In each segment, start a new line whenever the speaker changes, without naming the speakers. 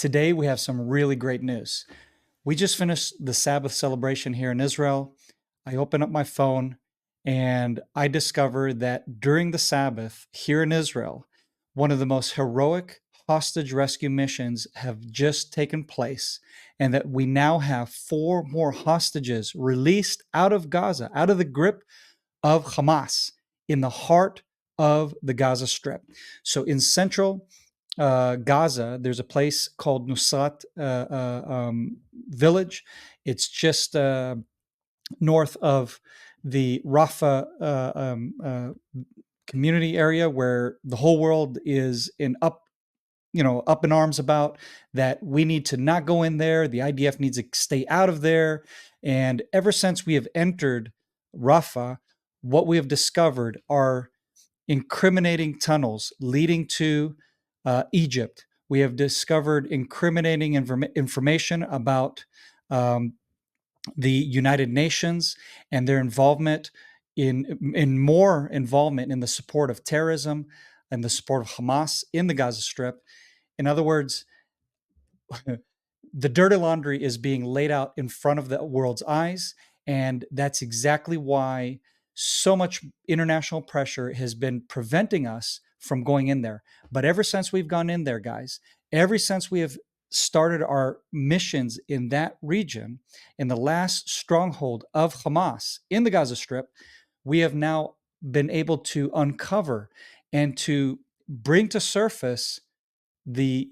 Today we have some really great news. We just finished the Sabbath celebration here in Israel. I open up my phone and I discover that during the Sabbath here in Israel, one of the most heroic hostage rescue missions have just taken place, and that we now have four more hostages released out of Gaza, out of the grip of Hamas in the heart of the Gaza Strip. So in central Gaza, there's a place called Nuseirat village. It's just north of the Rafah community area, where the whole world is up in arms about that. We need to not go in there. The IDF needs to stay out of there. And ever since we have entered Rafah, what we have discovered are incriminating tunnels leading to Egypt. We have discovered incriminating information about um, the United Nations and their involvement in more involvement in the support of terrorism and the support of Hamas in the Gaza Strip. In other words, the dirty laundry is being laid out in front of the world's eyes. And that's exactly why so much international pressure has been preventing us from going in there. But ever since we've gone in there, guys, ever since we have started our missions in that region, in the last stronghold of Hamas in the Gaza Strip, we have now been able to uncover and to bring to surface the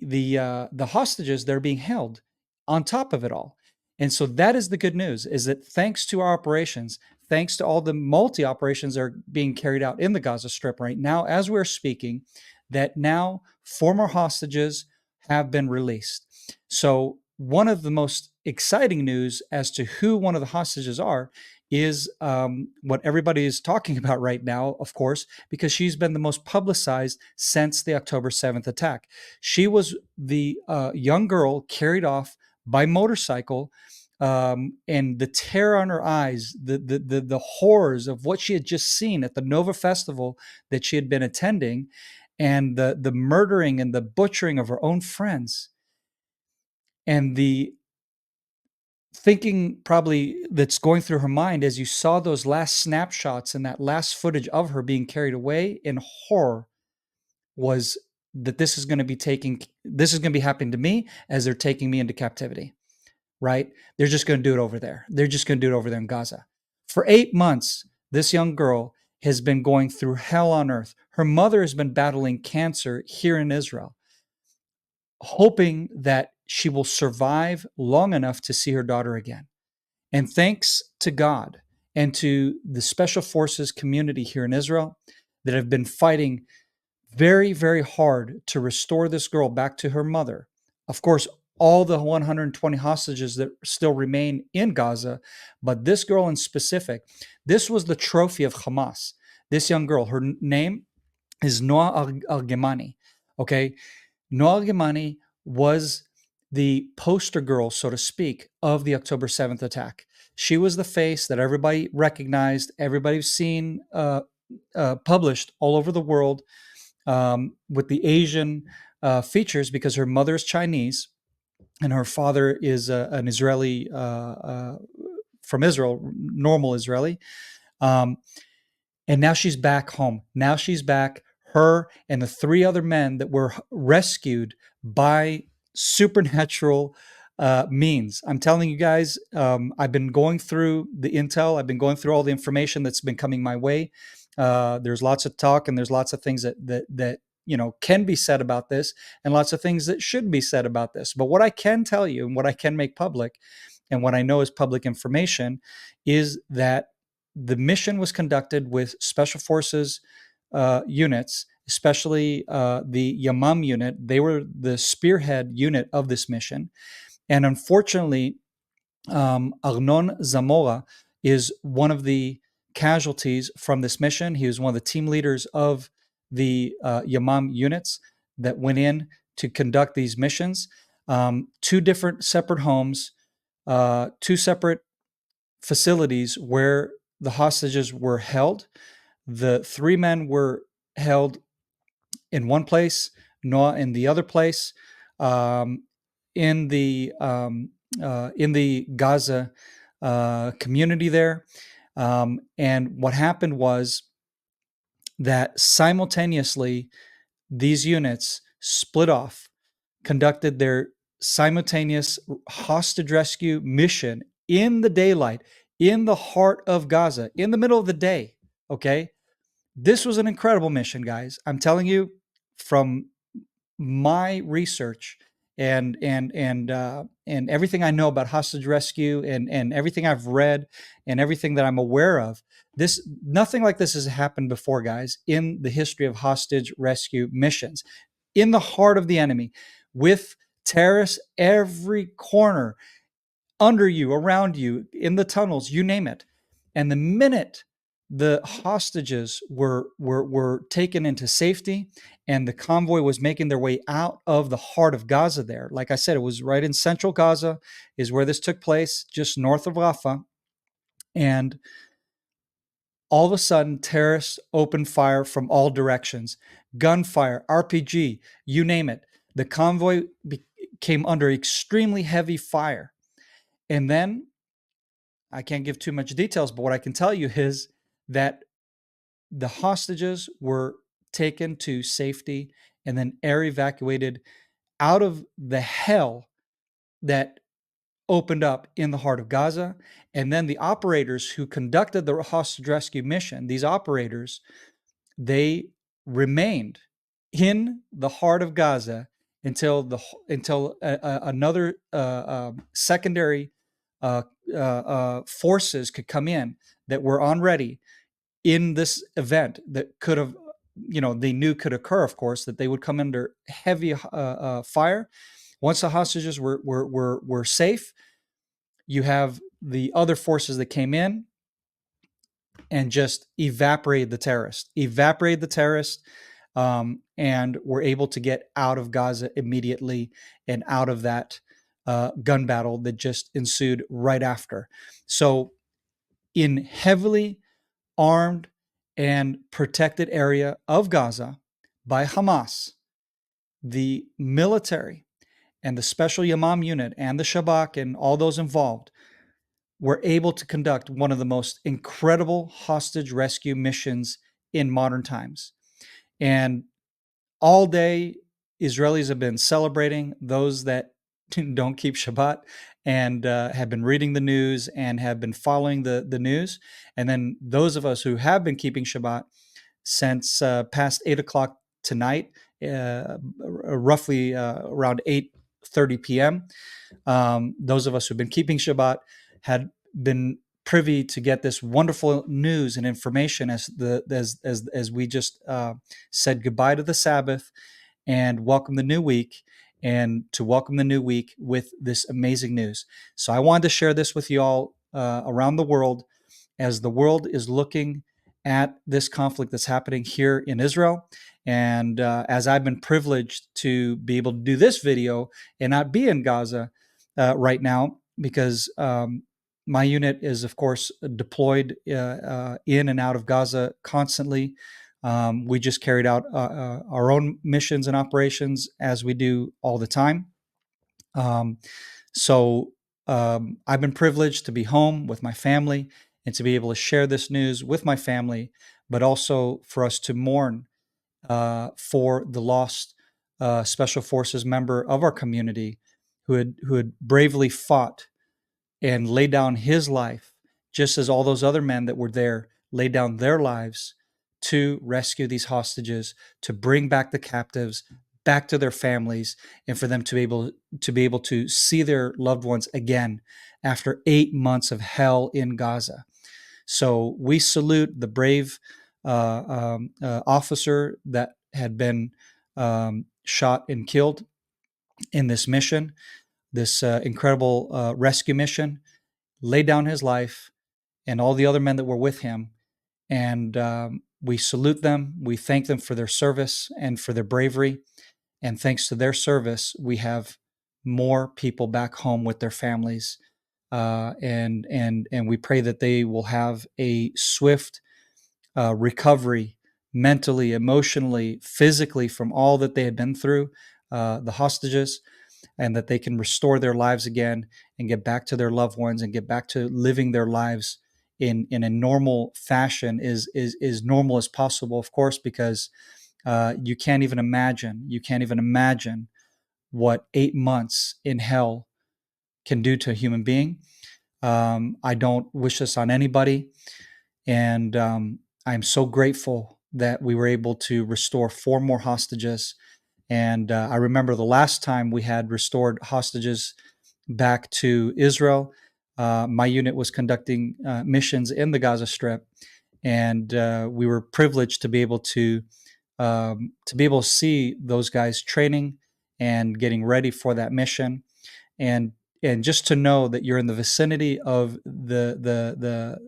hostages that are being held on top of it all. And so that is the good news, is that thanks to our operations, thanks to all the multi operations that are being carried out in the Gaza Strip right now, as we're speaking, that now former hostages have been released. So one of the most exciting news as to who one of the hostages are is what everybody is talking about right now, of course, because she's been the most publicized since the October 7th attack. She was the young girl carried off by motorcycle, and the terror on her eyes, the horrors of what she had just seen at the Nova Festival that she had been attending, and the murdering and the butchering of her own friends, and the thinking probably that's going through her mind as you saw those last snapshots and that last footage of her being carried away in horror was that this is going to be happening to me as they're taking me into captivity, right? They're just going to do it over there. They're just going to do it over there in Gaza. For 8 months, this young girl has been going through hell on earth. Her mother has been battling cancer here in Israel, hoping that she will survive long enough to see her daughter again. And thanks to God and to the special forces community here in Israel that have been fighting very, very hard to restore this girl back to her mother. Of course, all the 120 hostages that still remain in Gaza, but this girl in specific, this was the trophy of Hamas. This young girl, her name is Noa Argamani. Okay, Noa Argamani was the poster girl, so to speak, of the October 7th attack. She was the face that everybody recognized, everybody's seen published all over the world, with the Asian features, because her mother is Chinese and her father is an Israeli from Israel, normal Israeli. Um, and now she's back home. Now she's back. Her and the three other men that were rescued by supernatural means. I'm telling you guys, I've been going through the intel. I've been going through all the information that's been coming my way. There's lots of talk and there's lots of things that can be said about this, and lots of things that should be said about this. But what I can tell you and what I can make public, and what I know is public information, is that the mission was conducted with special forces units, especially the Yamam unit. They were the spearhead unit of this mission. And unfortunately, Arnon Zamora is one of the casualties from this mission. He was one of the team leaders of the Yamam units that went in to conduct these missions. Two different separate homes, two separate facilities where the hostages were held. The three men were held in one place, Noah in the other place. Um, in the Gaza community there. And what happened was that simultaneously these units split off, conducted their simultaneous hostage rescue mission in the daylight, in the heart of Gaza, in the middle of the day. Okay. This was an incredible mission, guys. I'm telling you, from my research and everything I know about hostage rescue and everything I've read and everything that I'm aware of, this nothing like this has happened before, guys, in the history of hostage rescue missions. In the heart of the enemy, with terrorists every corner, under you, around you, in the tunnels, you name it. And the minute the hostages were taken into safety and the convoy was making their way out of the heart of Gaza there, like I said, it was right in central Gaza is where this took place, just north of Rafah. And all of a sudden, terrorists opened fire from all directions, gunfire, RPG, you name it. The convoy came under extremely heavy fire. And then I can't give too much details, but what I can tell you is that the hostages were taken to safety and then air evacuated out of the hell that opened up in the heart of Gaza. And then the operators who conducted the hostage rescue mission, these operators, they remained in the heart of Gaza until another secondary forces could come in that were on ready in this event that could have, they knew could occur, of course, that they would come under heavy fire. Once the hostages were safe, you have the other forces that came in and just evaporated the terrorists, and were able to get out of Gaza immediately and out of that gun battle that just ensued right after. So, in heavily armed and protected area of Gaza by Hamas, the military and the special Yamam unit and the Shabak and all those involved were able to conduct one of the most incredible hostage rescue missions in modern times. And all day, Israelis have been celebrating, those that don't keep Shabbat and have been reading the news and have been following the news. And then those of us who have been keeping Shabbat since past 8 o'clock tonight, roughly around 8:30 p.m., those of us who've been keeping Shabbat had been privy to get this wonderful news and information as we just said goodbye to the Sabbath and welcome the new week, and to welcome the new week with this amazing news. So I wanted to share this with you all around the world, as the world is looking at this conflict that's happening here in Israel. And as I've been privileged to be able to do this video and not be in Gaza right now, because my unit is, of course, deployed in and out of Gaza constantly. We just carried out our own missions and operations as we do all the time. So I've been privileged to be home with my family and to be able to share this news with my family, but also for us to mourn for the lost Special Forces member of our community who had bravely fought and laid down his life, just as all those other men that were there laid down their lives to rescue these hostages, to bring back the captives back to their families, and for them to be able to see their loved ones again after 8 months of hell in Gaza. So we salute the brave officer that had been shot and killed in this mission, this incredible rescue mission, laid down his life, and all the other men that were with him. And we salute them. We thank them for their service and for their bravery. And thanks to their service, we have more people back home with their families. And we pray that they will have a swift recovery, mentally, emotionally, physically, from all that they had been through, the hostages. and that they can restore their lives again and get back to their loved ones and get back to living their lives in a normal fashion, is normal as possible, of course, because you can't even imagine what 8 months in hell can do to a human being. I don't wish this on anybody. And I'm so grateful that we were able to restore 4 more hostages. And I remember the last time we had restored hostages back to Israel, my unit was conducting missions in the Gaza Strip, and we were privileged to be able to see those guys training and getting ready for that mission, and just to know that you're in the vicinity of the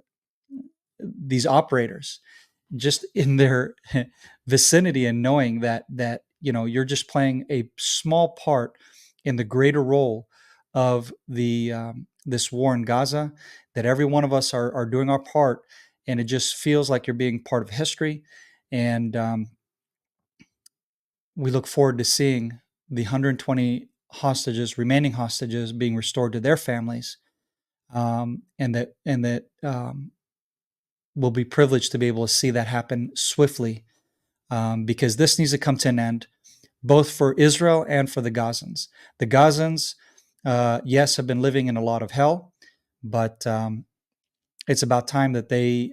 these operators, just in their vicinity, and knowing that you're just playing a small part in the greater role of the this war in Gaza, that every one of us are doing our part, and it just feels like you're being part of history. And we look forward to seeing the 120 remaining hostages, being restored to their families, and that we'll be privileged to be able to see that happen swiftly, because this needs to come to an end, both for Israel and for the Gazans. The Gazans, yes, have been living in a lot of hell, but it's about time that they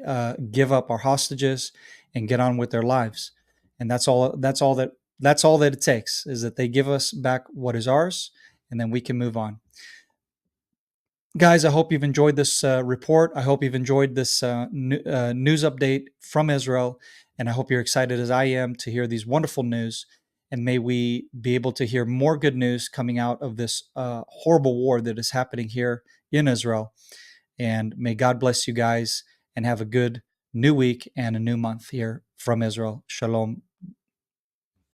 give up our hostages and get on with their lives. And that's all. That's all that it takes, is that they give us back what is ours, and then we can move on. Guys, I hope you've enjoyed this report. I hope you've enjoyed this news update from Israel. And I hope you're excited as I am to hear these wonderful news. And may we be able to hear more good news coming out of this horrible war that is happening here in Israel. And may God bless you guys, and have a good new week and a new month here from Israel. Shalom